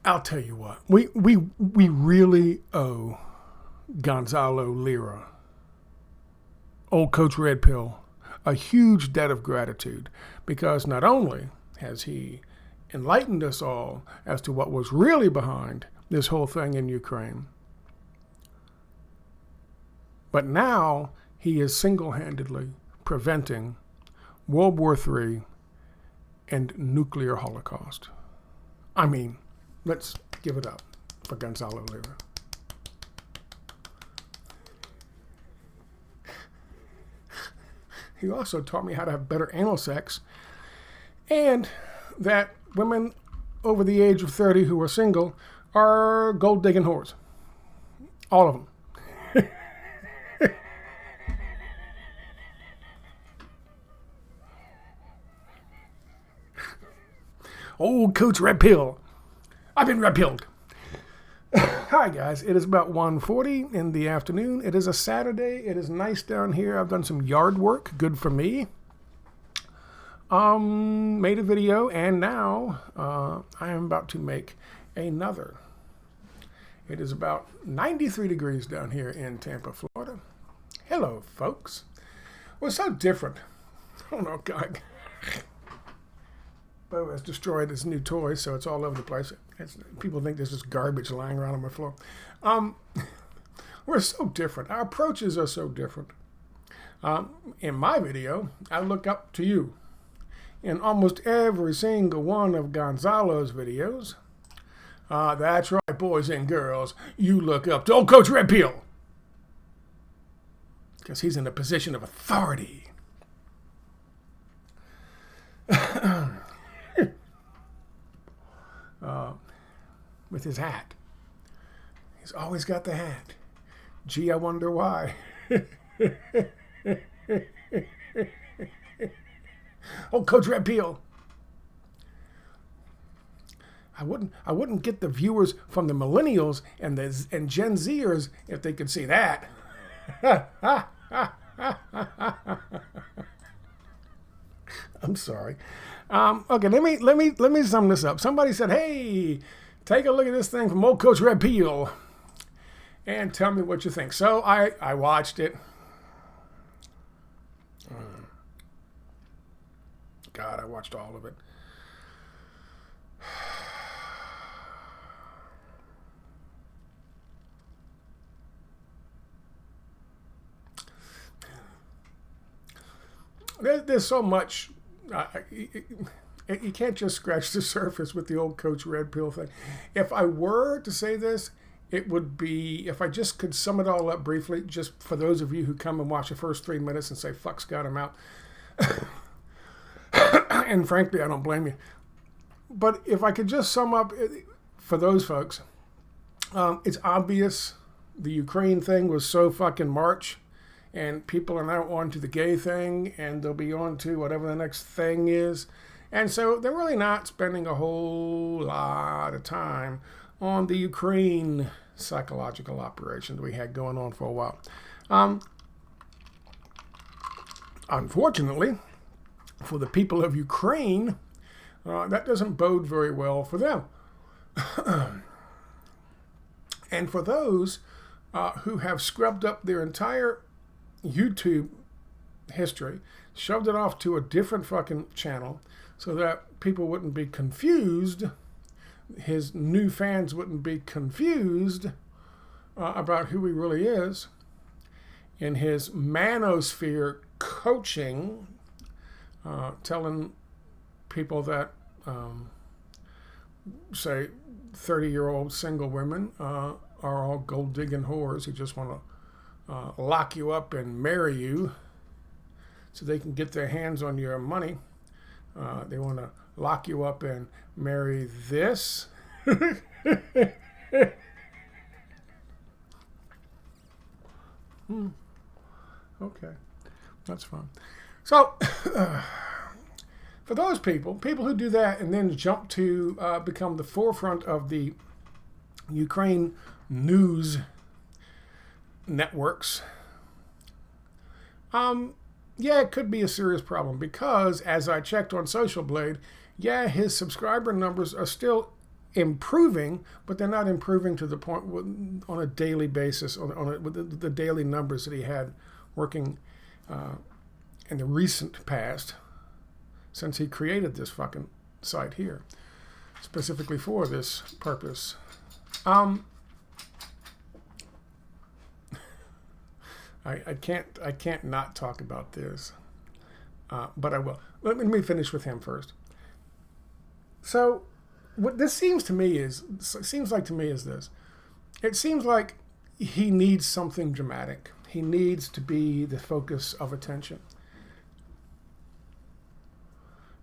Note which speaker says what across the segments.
Speaker 1: I'll tell you what, we really owe Gonzalo Lira, old Coach Red Pill, a huge debt of gratitude, because not only has he enlightened us all as to what was really behind this whole thing in Ukraine, but now he is single-handedly preventing World War III and nuclear holocaust. I mean, let's give it up for Gonzalo Lira. He also taught me how to have better anal sex, and that women over the age of 30 who are single are gold-digging whores. All of them. Old Coach Red Pill. I've been red pilled. Hi guys, it is about 1:40 in the afternoon. It is a Saturday. It is nice down here. I've done some yard work, good for me. Made a video, and now I am about to make another. It is about 93 degrees down here in Tampa, Florida. Hello, folks. Well, it's so different. Oh no, God. Bo has destroyed his new toy, so it's all over the place. People think there's just garbage lying around on my floor. We're so different. Our approaches are so different. In my video, I look up to you. In almost every single one of Gonzalo's videos, that's right, boys and girls, you look up to old Coach Red Pill, because he's in a position of authority. With his hat. He's always got the hat. Gee, I wonder why. Oh, Coach Red Pill. I wouldn't get the viewers from the millennials and Gen Zers if they could see that. I'm sorry. Okay, let me sum this up. Somebody said, "Hey, take a look at this thing from old Coach Red Pill and tell me what you think." So I watched it. God, I watched all of it. There's so much. You can't just scratch the surface with the old Coach Red Pill thing. If I were to say this, it would be, if I just could sum it all up briefly, just for those of you who come and watch the first 3 minutes and say, "Fuck Scott, I'm out." And frankly, I don't blame you. But if I could just sum up for those folks, it's obvious the Ukraine thing was so fucking March, and people are now on to the gay thing, and they'll be on to whatever the next thing is. And so they're really not spending a whole lot of time on the Ukraine psychological operation that we had going on for a while. Unfortunately, for the people of Ukraine, that doesn't bode very well for them. And for those who have scrubbed up their entire YouTube history, shoved it off to a different fucking channel so that people wouldn't be confused, his new fans wouldn't be confused about who he really is, in his Manosphere coaching, telling people that, say, 30-year-old single women are all gold-digging whores who just want to lock you up and marry you so they can get their hands on your money. They want to lock you up and marry this. Okay, that's fine. So, for those people who do that and then jump to become the forefront of the Ukraine news networks, yeah, it could be a serious problem, because as I checked on Social Blade, yeah, his subscriber numbers are still improving, but they're not improving to the point on a daily basis, with the daily numbers that he had working in the recent past, since he created this fucking site here, specifically for this purpose. I can't not talk about this, but I will. Let me finish with him first. So, what this seems like to me is this. It seems like he needs something dramatic. He needs to be the focus of attention.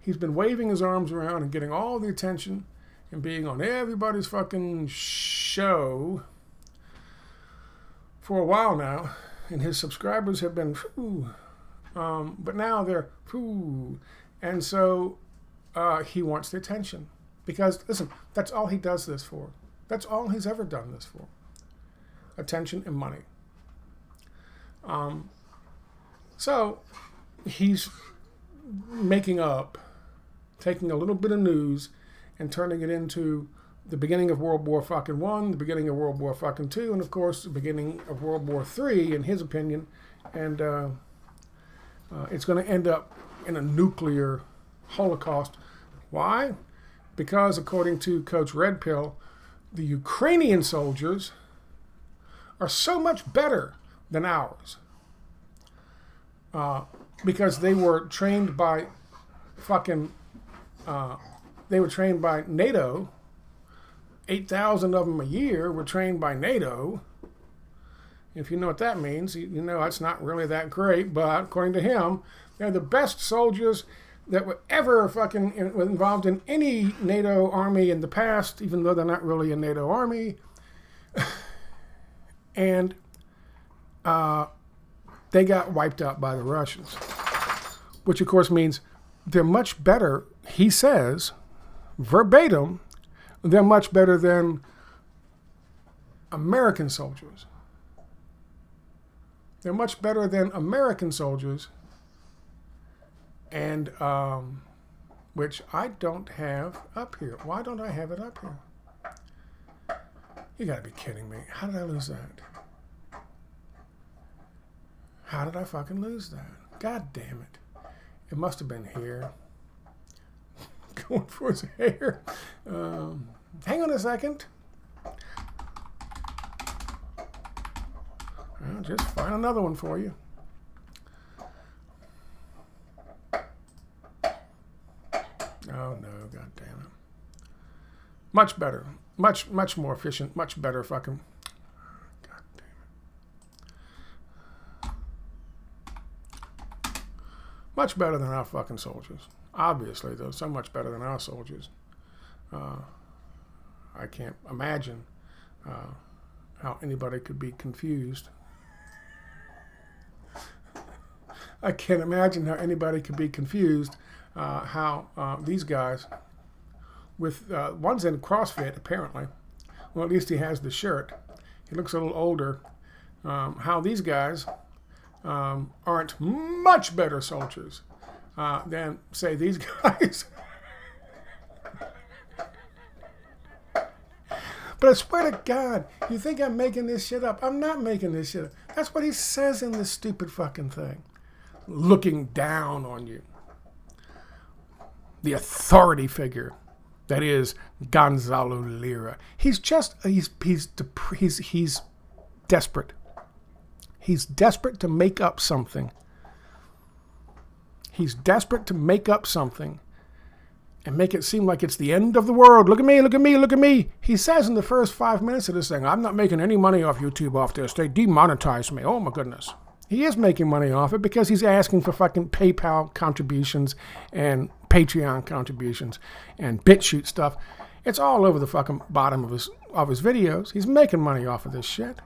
Speaker 1: He's been waving his arms around and getting all the attention and being on everybody's fucking show for a while now. And his subscribers have been, but now they're, and so he wants the attention. Because, listen, that's all he does this for. That's all he's ever done this for. Attention and money. So he's making up, taking a little bit of news and turning it into the beginning of World War I, the beginning of World War II, and of course the beginning of World War III, in his opinion. And it's going to end up in a nuclear holocaust. Why? Because according to Coach Red Pill, the Ukrainian soldiers are so much better than ours. Because they were trained by NATO. 8,000 of them a year were trained by NATO. If you know what that means, you know that's not really that great, but according to him, they're the best soldiers that were ever involved in any NATO army in the past, even though they're not really a NATO army. And they got wiped out by the Russians, which of course means they're much better, he says, verbatim, they're much better than American soldiers. They're much better than American soldiers, and which I don't have up here. Why don't I have it up here? You gotta be kidding me. How did I lose that? How did I fucking lose that? God damn it. It must have been here. Going for his hair. Hang on a second. I'll just find another one for you. Oh no, god damn it. Much better. Much more efficient. Much better fucking. God damn it. Much better than our fucking soldiers. Obviously, though, so much better than our soldiers. I can't imagine how anybody could be confused. I can't imagine how anybody could be confused how these guys, with one's in CrossFit apparently, well at least he has the shirt, he looks a little older, how these guys aren't much better soldiers than, say, these guys. But I swear to God, you think I'm making this shit up? I'm not making this shit up. That's what he says in this stupid fucking thing. Looking down on you. The authority figure that is Gonzalo Lira. He's desperate. He's desperate to make up something. He's desperate to make up something and make it seem like it's the end of the world. Look at me, look at me, look at me. He says in the first 5 minutes of this thing, I'm not making any money off YouTube off this. They demonetized me. Oh my goodness. He is making money off it because he's asking for fucking PayPal contributions and Patreon contributions and BitChute stuff. It's all over the fucking bottom of his videos. He's making money off of this shit.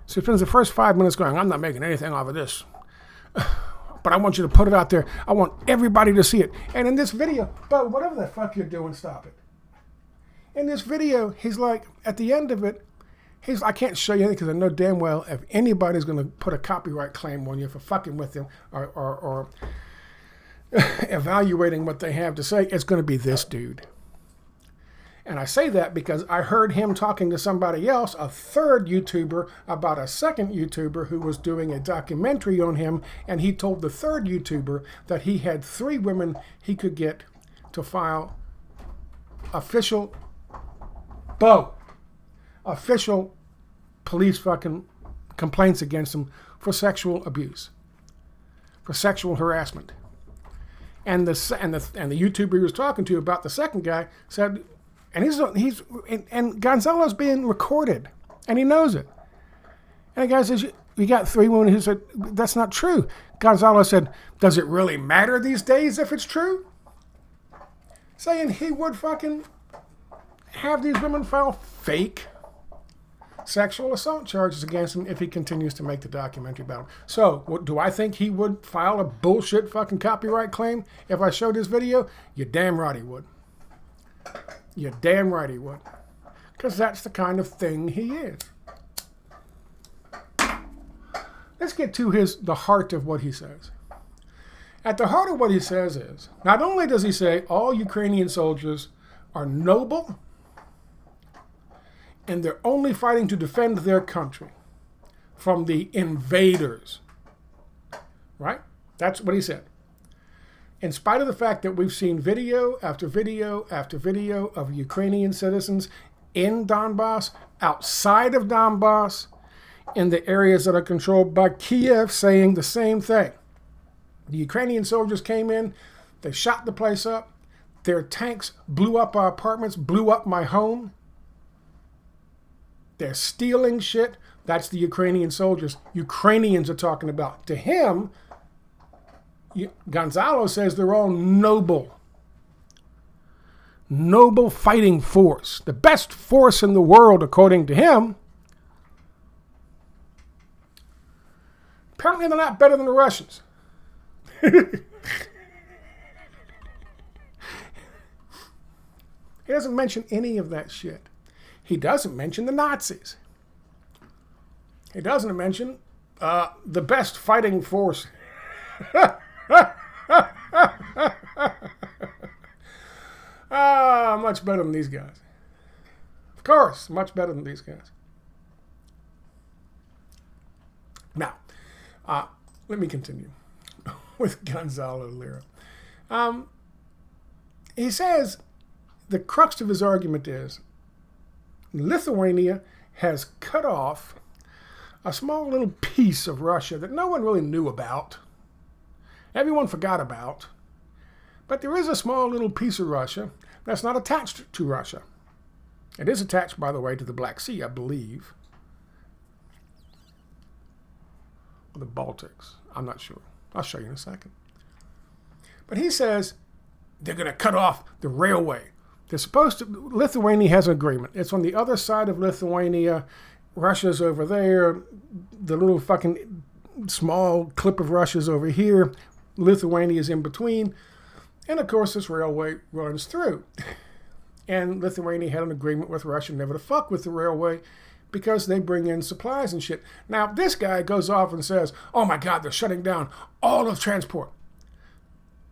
Speaker 1: So he spends the first 5 minutes going, I'm not making anything off of this. But I want you to put it out there. I want everybody to see it. And in this video, but whatever the fuck you're doing, stop it. In this video, he's like, at the end of it, I can't show you anything because I know damn well if anybody's going to put a copyright claim on you for fucking with him or evaluating what they have to say, it's going to be this dude. And I say that because I heard him talking to somebody else, a third YouTuber, about a second YouTuber who was doing a documentary on him, and he told the third YouTuber that he had 3 women he could get to file official police fucking complaints against him for sexual abuse, for sexual harassment. And the YouTuber he was talking to about the second guy said, and Gonzalo's being recorded, and he knows it. And the guy says, "You got 3 women." Who said, "That's not true." Gonzalo said, "Does it really matter these days if it's true?" Saying he would fucking have these women file fake sexual assault charges against him if he continues to make the documentary about him. So, do I think he would file a bullshit fucking copyright claim if I showed his video? You're damn right he would. You're damn right he would. Because that's the kind of thing he is. Let's get to the heart of what he says. At the heart of what he says is, not only does he say all Ukrainian soldiers are noble and they're only fighting to defend their country from the invaders. Right? That's what he said. In spite of the fact that we've seen video after video after video of Ukrainian citizens in Donbass, outside of Donbass, in the areas that are controlled by Kiev, saying the same thing. The Ukrainian soldiers came in, they shot the place up, their tanks blew up our apartments, blew up my home. They're stealing shit. That's the Ukrainian soldiers. Ukrainians are talking about. To him, Gonzalo says they're all noble. Noble fighting force. The best force in the world, according to him. Apparently they're not better than the Russians. He doesn't mention any of that shit. He doesn't mention the Nazis. He doesn't mention the best fighting force. Much better than these guys. Of course, much better than these guys. Now, let me continue with Gonzalo Lira. He says the crux of his argument is Lithuania has cut off a small little piece of Russia that no one really knew about. Everyone forgot about. But there is a small little piece of Russia that's not attached to Russia. It is attached, by the way, to the Black Sea, I believe. Or the Baltics. I'm not sure. I'll show you in a second. But he says they're going to cut off the railway. They're supposed to. Lithuania has an agreement. It's on the other side of Lithuania. Russia's over there. The little fucking small clip of Russia's over here. Lithuania's in between. And of course, this railway runs through. And Lithuania had an agreement with Russia never to fuck with the railway because they bring in supplies and shit. Now, this guy goes off and says, oh my God, they're shutting down all of transport.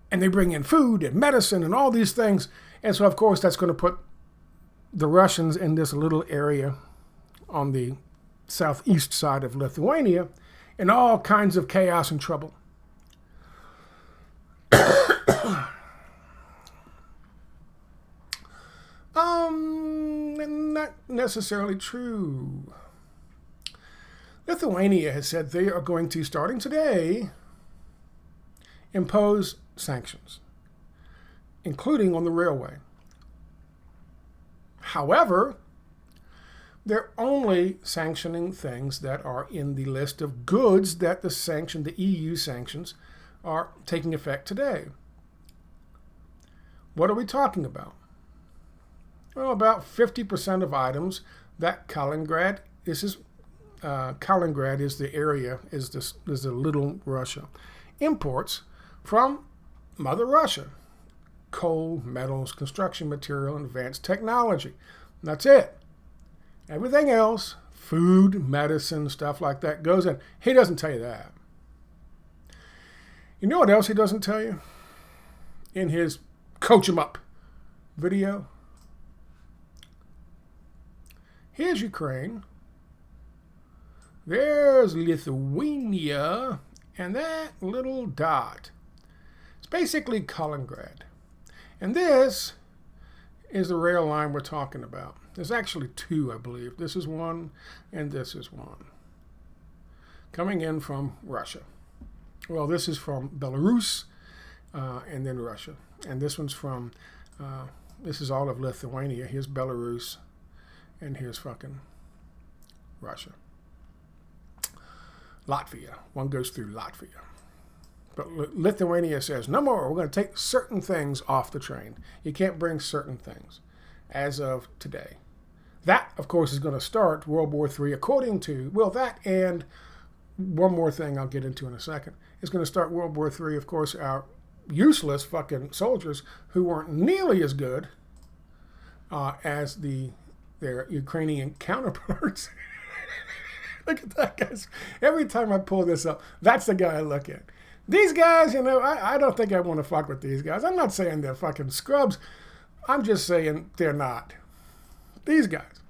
Speaker 1: And they bring in food and medicine and all these things. And so, of course, that's going to put the Russians in this little area on the southeast side of Lithuania in all kinds of chaos and trouble. Not necessarily true. Lithuania has said they are going to, starting today, impose sanctions, including on the railway. However, they're only sanctioning things that are in the list of goods that the EU sanctions, are taking effect today. What are we talking about? Well, about 50% of items that Kaliningrad is the area, is the little Russia, imports from Mother Russia. Coal, metals, construction material, and advanced technology. And that's it. Everything else, food, medicine, stuff like that, goes in. He doesn't tell you that. You know what else he doesn't tell you? in his Coach 'em Up video. Here's Ukraine. There's Lithuania. And that little dot. It's basically Kaliningrad. And this is the rail line we're talking about. There's actually two, I believe. This is one, and this is one. Coming in from Russia. Well, this is from Belarus, and then Russia. And this one's from, this is all of Lithuania. Here's Belarus, and here's fucking Russia. Latvia. One goes through Latvia. But Lithuania says, no more. We're going to take certain things off the train. You can't bring certain things as of today. That, of course, is going to start World War III according to, well, that and one more thing I'll get into in a second. It's going to start World War III, of course, our useless fucking soldiers who weren't nearly as good as their Ukrainian counterparts. Look at that, guys. Every time I pull this up, that's the guy I look at. These guys, I don't think I want to fuck with these guys. I'm not saying they're fucking scrubs. I'm just saying they're not. These guys.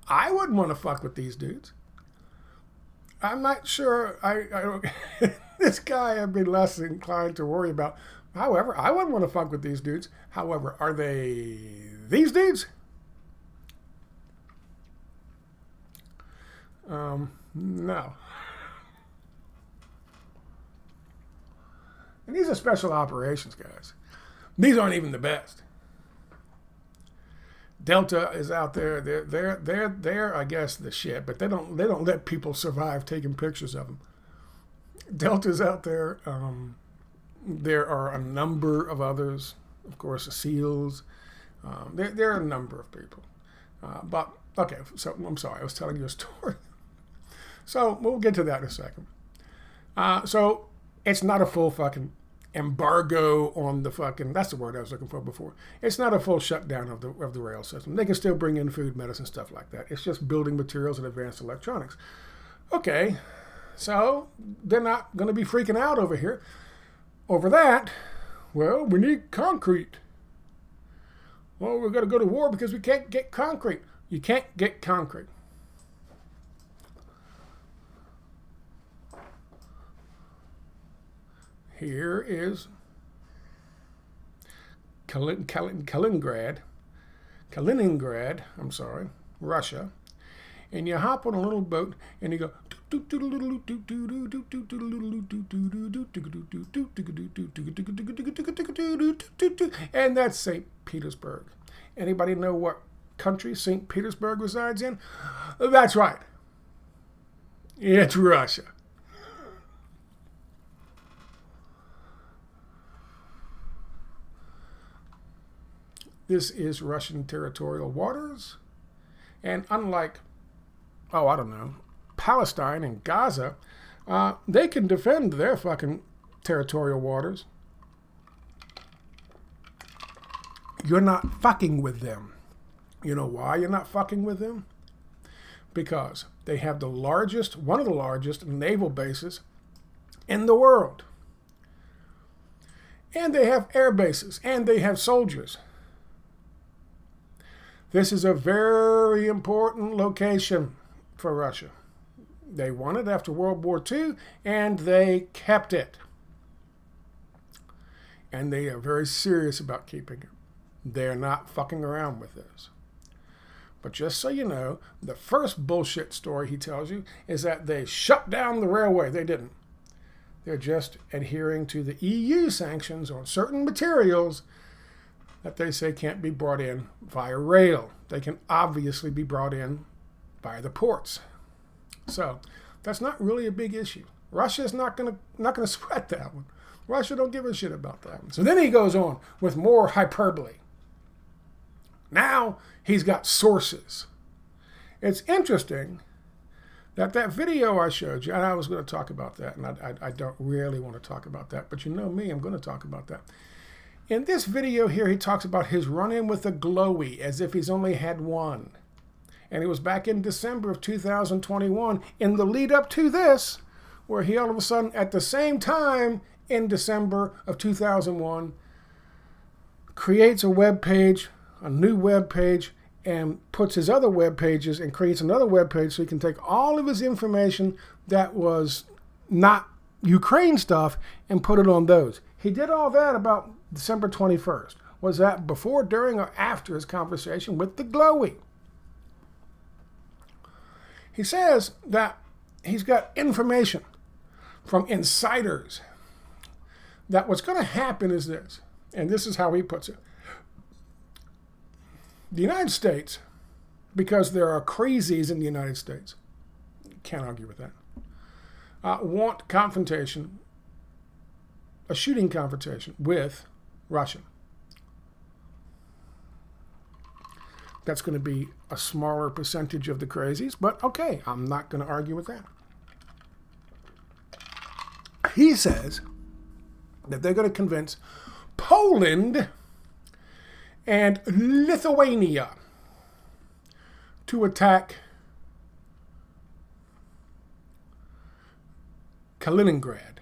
Speaker 1: I wouldn't want to fuck with these dudes. I'm not sure. This guy I'd be less inclined to worry about. However, I wouldn't want to fuck with these dudes. However, are they these dudes? No. And these are special operations, guys. These aren't even the best. Delta is out there. They're I guess the shit, but they don't let people survive taking pictures of them. Delta's out there. There are a number of others, of course, the SEALs. There are a number of people. But okay, so I'm sorry, I was telling you a story. So we'll get to that in a second. So it's not a full fucking embargo on the fucking, that's the word I was looking for before. It's not a full shutdown of the rail system. They can still bring in food, medicine, stuff like that. It's just building materials and advanced electronics. Okay, so they're not going to be freaking out over here. Over that, well, we need concrete. Well, we're going to go to war because we can't get concrete. You can't get concrete. Here is Kaliningrad, Russia, and you hop on a little boat and you go, and that's St. Petersburg. Anybody know what country St. Petersburg resides in? That's right. It's Russia. This is Russian territorial waters. And unlike, Palestine and Gaza, they can defend their fucking territorial waters. You're not fucking with them. You know why you're not fucking with them? Because they have one of the largest naval bases in the world. And they have air bases, and they have soldiers. This is a very important location for Russia. They won it after World War II, and they kept it. And they are very serious about keeping it. They're not fucking around with this. But just so you know, the first bullshit story he tells you is that they shut down the railway. They didn't. They're just adhering to the EU sanctions on certain materials that they say can't be brought in via rail. They can obviously be brought in via the ports. So that's not really a big issue. Russia's not gonna sweat that one. Russia don't give a shit about that one. So then he goes on with more hyperbole. Now he's got sources. It's interesting that video I showed you, and I was going to talk about that, and I don't really want to talk about that, but you know me, I'm going to talk about that. In this video here, he talks about his run-in with a glowy as if he's only had one. And it was back in December of 2021, in the lead up to this, where he all of a sudden, at the same time in December of 2001, creates a web page, a new web page, and puts his other web pages and creates another web page so he can take all of his information that was not Ukraine stuff and put it on those. He did all that about December 21st. Was that before, during, or after his conversation with the Glowy? He says that he's got information from insiders that what's going to happen is this, and this is how he puts it. The United States, because there are crazies in the United States, can't argue with that, want confrontation, a shooting confrontation with Russia. That's going to be a smaller percentage of the crazies, but okay, I'm not going to argue with that. He says that they're going to convince Poland and Lithuania to attack Kaliningrad,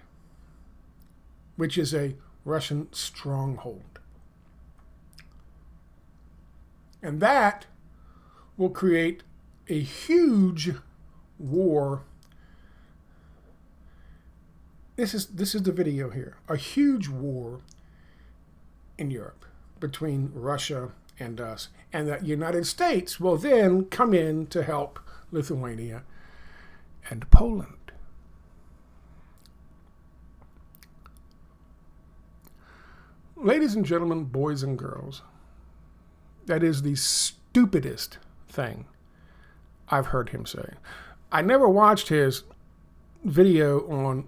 Speaker 1: which is a Russian stronghold. And that will create a huge war. This is the video here. A huge war in Europe between Russia and us. And the United States will then come in to help Lithuania and Poland. Ladies and gentlemen, boys and girls, that is the stupidest thing I've heard him say. I never watched his video on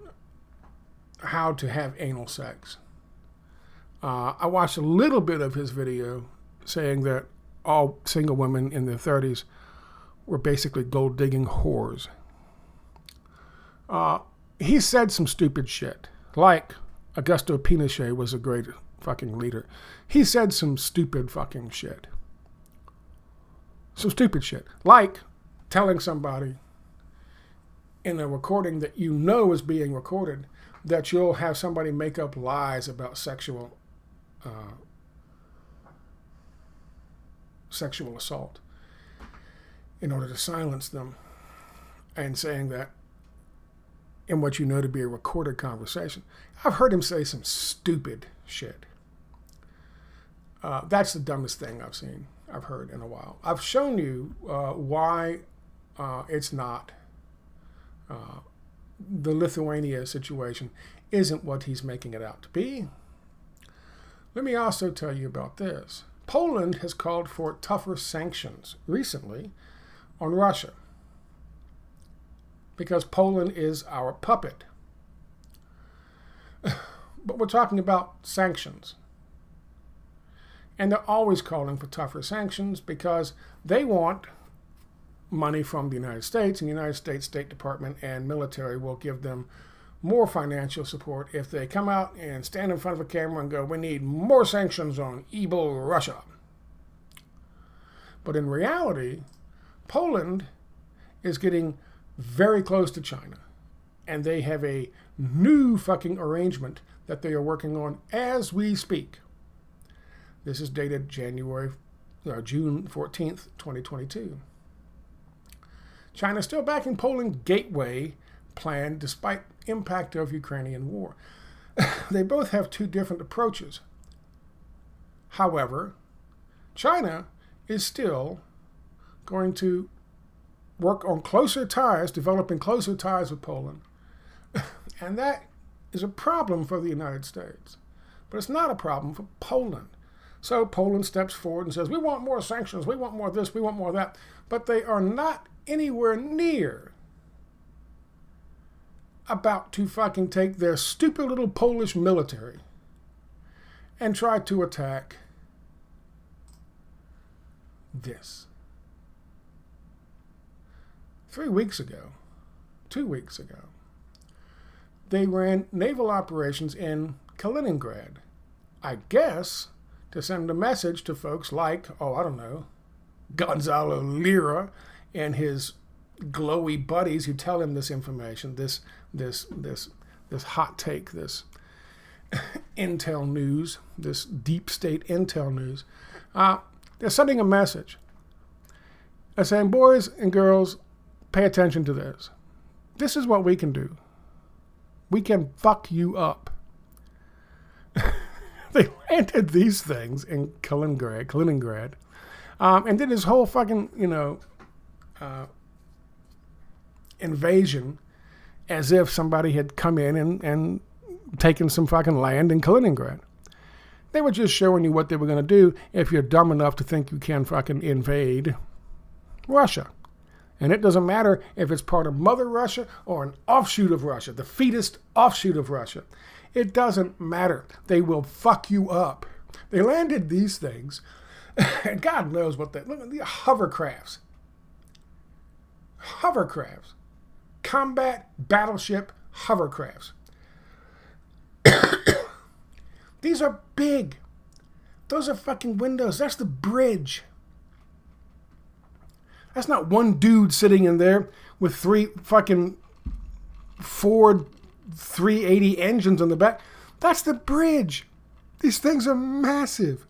Speaker 1: how to have anal sex. I watched a little bit of his video saying that all single women in their 30s were basically gold-digging whores. He said some stupid shit, like Augusto Pinochet was a great fucking leader. He said some stupid fucking shit. Some stupid shit. Like telling somebody in a recording that you know is being recorded that you'll have somebody make up lies about sexual assault in order to silence them, and saying that in what you know to be a recorded conversation. I've heard him say some stupid shit. That's the dumbest thing I've heard in a while. I've shown you why it's not. The Lithuania situation isn't what he's making it out to be. Let me also tell you about this. Poland has called for tougher sanctions recently on Russia because Poland is our puppet. But we're talking about sanctions. And they're always calling for tougher sanctions because they want money from the United States, and the United States State Department and military will give them more financial support if they come out and stand in front of a camera and go, we need more sanctions on evil Russia. But in reality, Poland is getting very close to China, and they have a new fucking arrangement that they are working on as we speak. This is dated June 14th, 2022. China still backing Poland's gateway plan despite impact of Ukrainian war. They both have two different approaches. However, China is still going to work on closer ties, developing closer ties with Poland. And that is a problem for the United States. But it's not a problem for Poland. So Poland steps forward and says, we want more sanctions, we want more of this, we want more of that. But they are not anywhere near about to fucking take their stupid little Polish military and try to attack this. 2 weeks ago, they ran naval operations in Kaliningrad. I guess to send a message to folks like, Gonzalo Lira and his glowy buddies who tell him this information, this hot take, this intel news, this deep state intel news, they're sending a message. They're saying, boys and girls, pay attention to this. This is what we can do. We can fuck you up. They landed these things in Kaliningrad, and did this whole fucking, invasion as if somebody had come in and taken some fucking land in Kaliningrad. They were just showing you what they were going to do if you're dumb enough to think you can fucking invade Russia. And it doesn't matter if it's part of Mother Russia or an offshoot of Russia, the fetus offshoot of Russia. It doesn't matter. They will fuck you up. They landed these things, and God knows what look at the hovercrafts. Hovercrafts. Combat battleship hovercrafts. These are big. Those are fucking windows. That's the bridge. That's not one dude sitting in there with 3 fucking Ford 380 engines on the back. That's the bridge. These things are massive.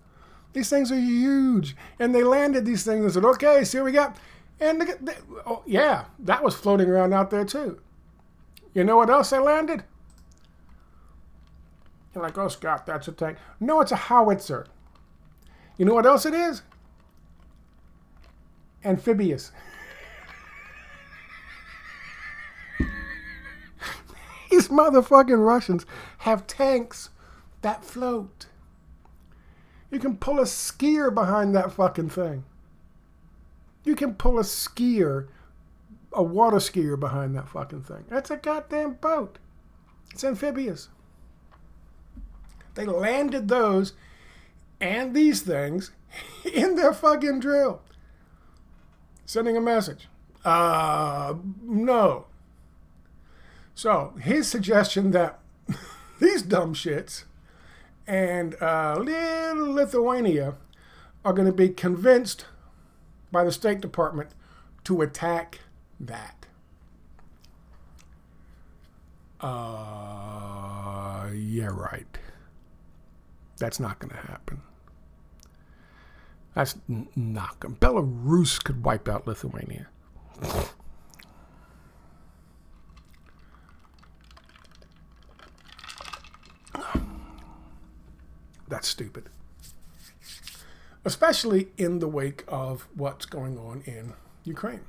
Speaker 1: These things are huge. And they landed these things and said, okay, see what we got. And that was floating around out there too. You know what else they landed? You're like, oh, Scott, that's a tank. No, it's a howitzer. You know what else it is? Amphibious. These motherfucking Russians have tanks that float. You can pull a skier behind that fucking thing. You can pull a water skier behind that fucking thing. That's a goddamn boat. It's amphibious. They landed those and these things in their fucking drill. Sending a message. No. So, his suggestion that these dumb shits and little Lithuania are going to be convinced by the State Department to attack that. Yeah, right. That's not going to happen. That's not going to. Belarus could wipe out Lithuania. That's stupid. Especially in the wake of what's going on in Ukraine.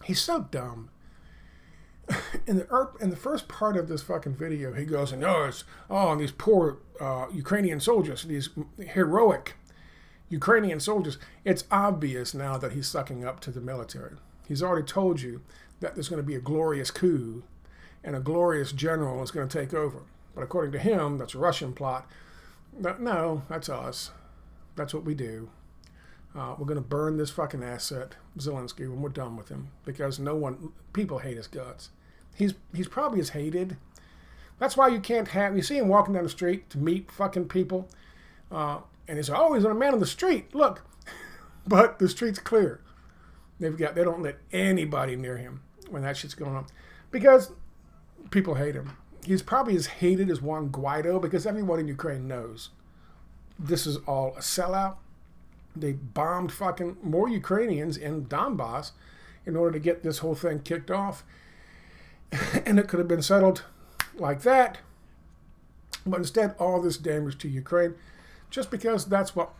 Speaker 1: He's so dumb. In the first part of this fucking video, he goes, and and these poor Ukrainian soldiers, these heroic Ukrainian soldiers. It's obvious now that he's sucking up to the military. He's already told you that there's going to be a glorious coup and a glorious general is going to take over. But according to him, that's a Russian plot. No, that's us. That's what we do. We're going to burn this fucking asset, Zelensky, when we're done with him, because people hate his guts. He's probably as hated. That's why you see him walking down the street to meet fucking people, and he's always a man on the street. Look, but the street's clear. They don't let anybody near him when that shit's going on, because people hate him. He's probably as hated as Juan Guaido, because everyone in Ukraine knows this is all a sellout. They bombed fucking more Ukrainians in Donbass in order to get this whole thing kicked off. And it could have been settled like that. But instead, all this damage to Ukraine, just because that's what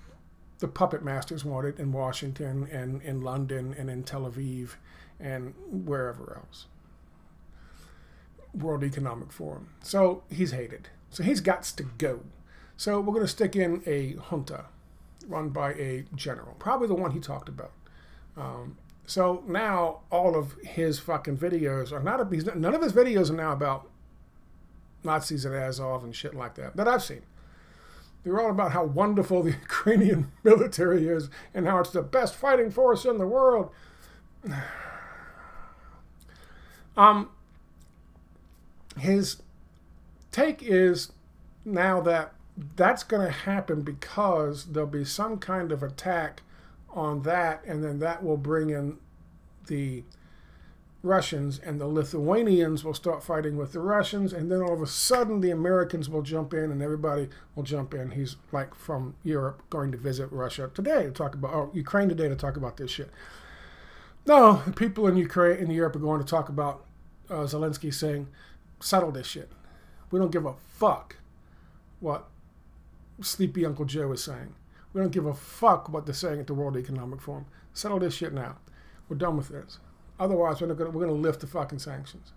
Speaker 1: the puppet masters wanted in Washington and in London and in Tel Aviv and wherever else. World Economic Forum. So he's hated. So he's got to go. So we're going to stick in a junta run by a general. Probably the one he talked about. So now all of his fucking videos are none of his videos are now about Nazis and Azov and shit like that I've seen. They're all about how wonderful the Ukrainian military is and how it's the best fighting force in the world. His take is now that that's going to happen because there'll be some kind of attack on that, and then that will bring in the Russians, and the Lithuanians will start fighting with the Russians, and then all of a sudden the Americans will jump in, and everybody will jump in. He's like from Europe going to visit Russia today to talk about, or Ukraine today to talk about this shit. No, the people in Ukraine and Europe are going to talk about Zelensky saying, settle this shit. We don't give a fuck what sleepy Uncle Joe is saying. We don't give a fuck what they're saying at the World Economic Forum. Settle this shit now. We're done with this. Otherwise, we're gonna lift the fucking sanctions,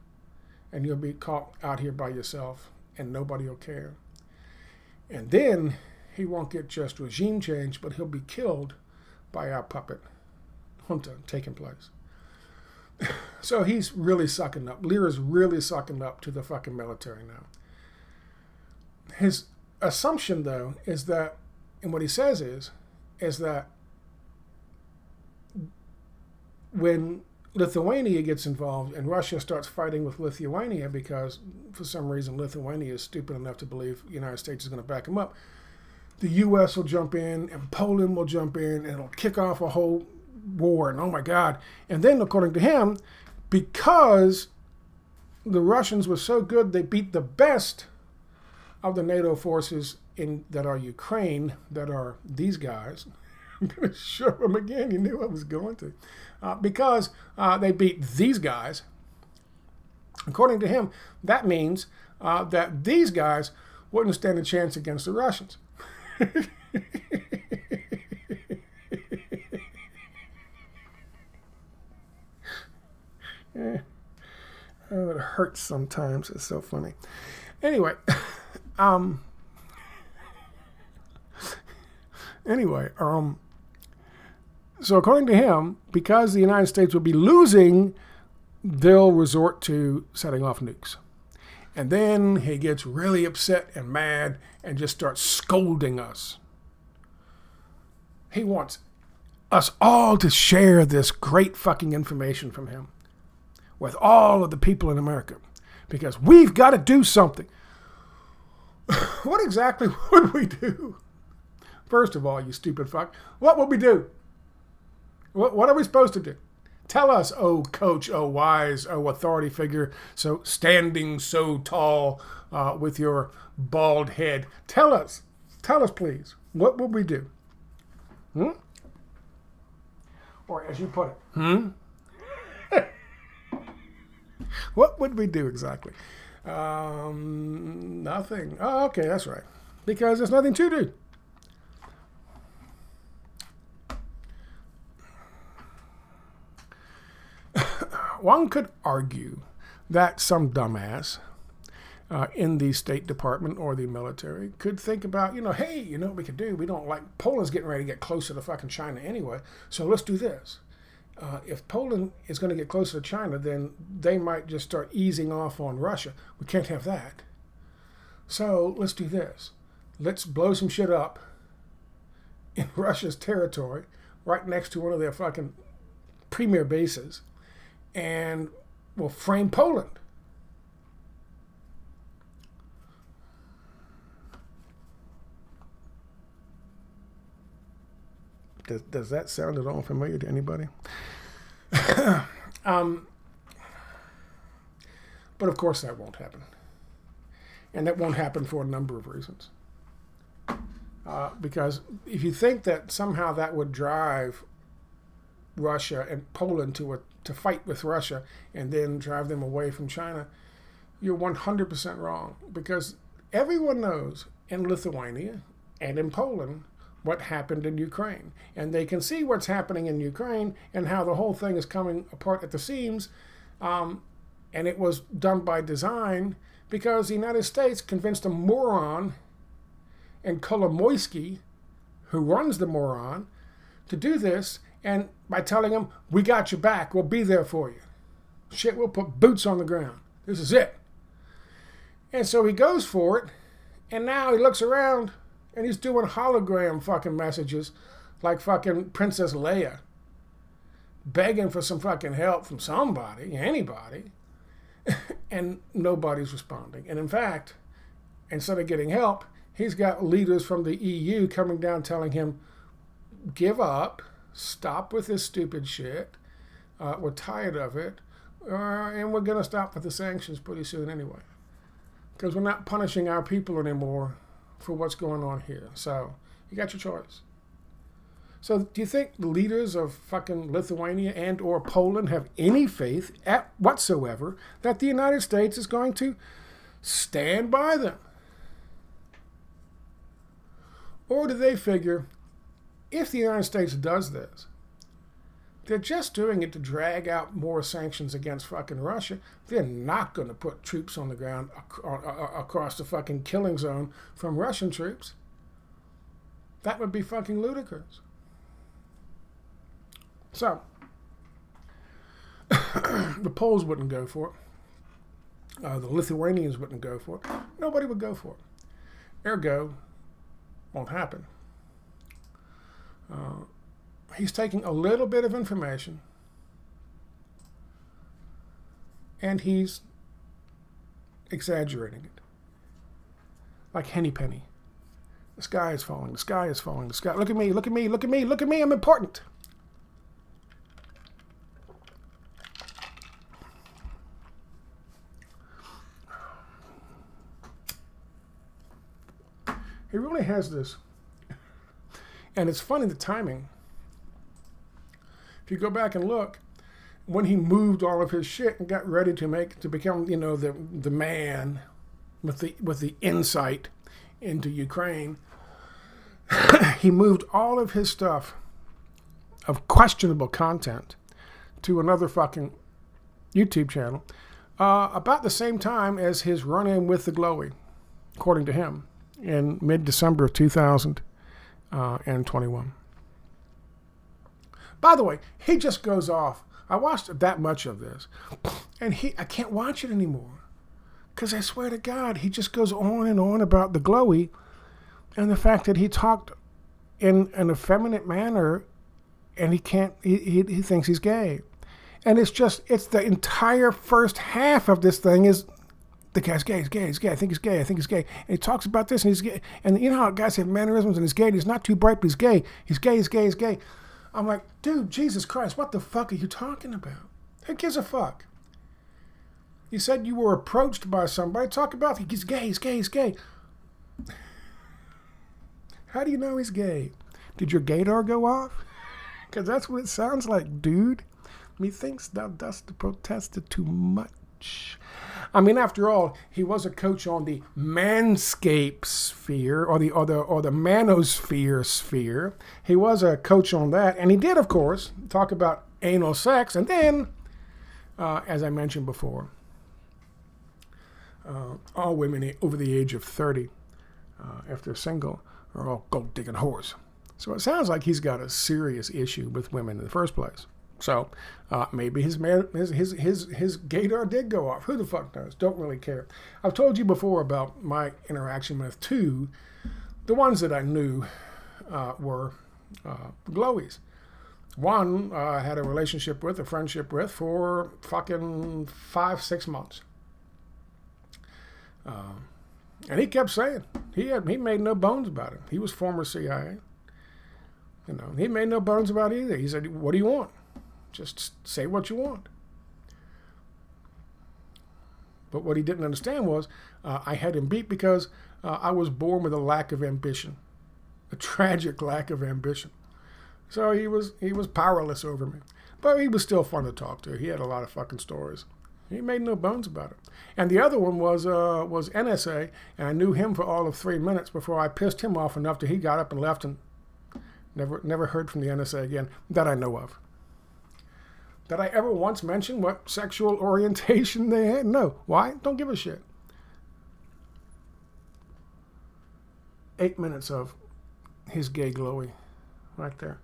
Speaker 1: and you'll be caught out here by yourself, and nobody will care. And then he won't get just regime change, but he'll be killed by our puppet junta taking place. So he's really sucking up. Lira's really sucking up to the fucking military now. His assumption, though, is that, and what he says is that when Lithuania gets involved and Russia starts fighting with Lithuania because for some reason Lithuania is stupid enough to believe the United States is going to back them up, the U.S. will jump in and Poland will jump in and it'll kick off a whole war, and oh my God. And then, according to him, because the Russians were so good, they beat the best of the NATO forces that are Ukraine, that are these guys. I'm going to show them again. You knew I was going to. Because they beat these guys. According to him, that means that these guys wouldn't stand a chance against the Russians. Oh, it hurts sometimes. It's so funny. Anyway, so according to him, because the United States will be losing, they'll resort to setting off nukes. And then he gets really upset and mad and just starts scolding us. He wants us all to share this great fucking information from him with all of the people in America, because we've got to do something. What exactly would we do? First of all, you stupid fuck, what would we do? What are we supposed to do? Tell us, oh coach, oh wise, oh authority figure, so standing so tall with your bald head. Tell us please, what would we do? Or as you put it, what would we do exactly? Nothing. Oh, okay, that's right. Because there's nothing to do. One could argue that some dumbass in the State Department or the military could think about, hey, you know what we could do? We don't like, Poland's getting ready to get closer to fucking China anyway, so let's do this. If Poland is going to get closer to China, then they might just start easing off on Russia. We can't have that. So let's do this. Let's blow some shit up in Russia's territory, right next to one of their fucking premier bases, and we'll frame Poland. Does that sound at all familiar to anybody? But of course that won't happen. And that won't happen for a number of reasons. Because if you think that somehow that would drive Russia and Poland to fight with Russia and then drive them away from China, you're 100% wrong. Because everyone knows in Lithuania and in Poland what happened in Ukraine. And they can see what's happening in Ukraine and how the whole thing is coming apart at the seams. And it was done by design because the United States convinced a moron and Kolomoisky, who runs the moron, to do this, and by telling him, we got your back, we'll be there for you. Shit, we'll put boots on the ground. This is it. And so he goes for it, and now he looks around, and he's doing hologram fucking messages like fucking Princess Leia, begging for some fucking help from somebody, anybody, and nobody's responding. And in fact, instead of getting help, he's got leaders from the EU coming down telling him, give up, stop with this stupid shit, we're tired of it, and we're going to stop with the sanctions pretty soon anyway. Because we're not punishing our people anymore for what's going on here. So you got your choice. So do you think the leaders of fucking Lithuania and or Poland have any faith whatsoever that the United States is going to stand by them? Or do they figure, if the United States does this, they're just doing it to drag out more sanctions against fucking Russia. They're not going to put troops on the ground across the fucking killing zone from Russian troops. That would be fucking ludicrous. So, the Poles wouldn't go for it. The Lithuanians wouldn't go for it. Nobody would go for it. Ergo, won't happen. He's taking a little bit of information and he's exaggerating it. Like Henny Penny. The sky is falling, the sky is falling, the sky. Look at me, look at me, look at me, look at me, I'm important. He really has this. And it's funny, the timing. If you go back and look, when he moved all of his shit and got ready to become, you know, the man with the insight into Ukraine, he moved all of his stuff of questionable content to another fucking YouTube channel about the same time as his run-in with the Glowy, according to him, in mid-December of 2021. By the way, he just goes off. I watched that much of this, and I can't watch it anymore because I swear to God, he just goes on and on about the Glowy and the fact that he talked in an effeminate manner, and he thinks he's gay, and it's the entire first half of this thing is the guy's gay, he's gay, he's gay, I think he's gay, I think he's gay. And he talks about this and he's gay. And you know how guys have mannerisms and he's gay, and he's not too bright, but he's gay. He's gay, he's gay, he's gay. I'm like, dude, Jesus Christ, what the fuck are you talking about? Who gives a fuck? You said you were approached by somebody. Talk about he's gay, he's gay, he's gay. How do you know he's gay? Did your gaydar go off? Because that's what it sounds like, dude. Methinks thou dost protest too much. I mean, after all, he was a coach on the manscape sphere or the manosphere sphere. He was a coach on that, and he did, of course, talk about anal sex. And then, as I mentioned before, all women over the age of 30, if they're single, are all gold digging whores. So it sounds like he's got a serious issue with women in the first place. So maybe his gaydar did go off. Who the fuck knows? Don't really care. I've told you before about my interaction with two. The ones that I knew were Glowies. One I had a friendship with for fucking 5-6 months. And he kept saying, he made no bones about it. He was former CIA. You know, he made no bones about it either. He said, what do you want? Just say what you want. But what he didn't understand was I had him beat because I was born with a lack of ambition, a tragic lack of ambition. So he was powerless over me. But he was still fun to talk to. He had a lot of fucking stories. He made no bones about it. And the other one was NSA, and I knew him for all of 3 minutes before I pissed him off enough that he got up and left and never heard from the NSA again that I know of. Did I ever once mention what sexual orientation they had? No. Why? Don't give a shit. 8 minutes of his gay glowy right there.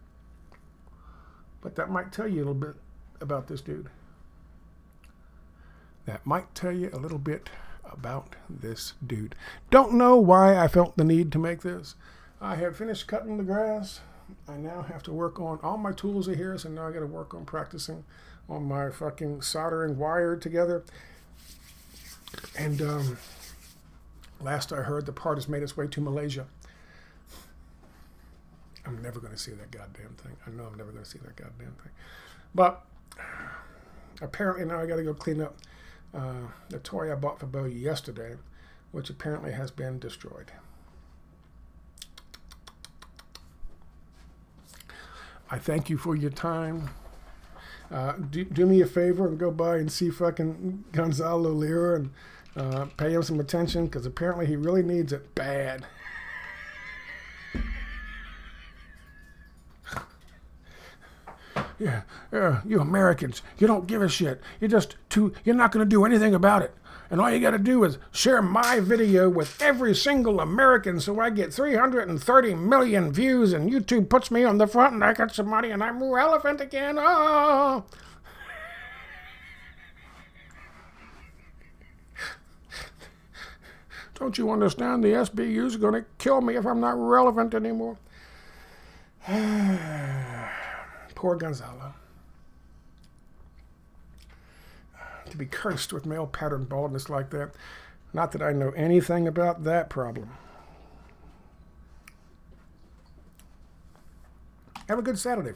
Speaker 1: But that might tell you a little bit about this dude. Don't know why I felt the need to make this. I have finished cutting the grass. I now have to work on, all my tools are here, so now I got to work on practicing on my fucking soldering wire together. And last I heard, the part has made its way to Malaysia. I'm never going to see that goddamn thing. I know I'm never going to see that goddamn thing. But apparently now I got to go clean up the toy I bought for Bo yesterday, which apparently has been destroyed. I thank you for your time. Do me a favor and go by and see fucking Gonzalo Lira and pay him some attention, because apparently he really needs it bad. Yeah, you Americans, you don't give a shit. You're not going to do anything about it. And all you got to do is share my video with every single American so I get 330 million views and YouTube puts me on the front and I got some money and I'm relevant again. Oh! Don't you understand? The SBU's are going to kill me if I'm not relevant anymore. Poor Gonzalo. To be cursed with male pattern baldness like that. Not that I know anything about that problem. Have a good Saturday.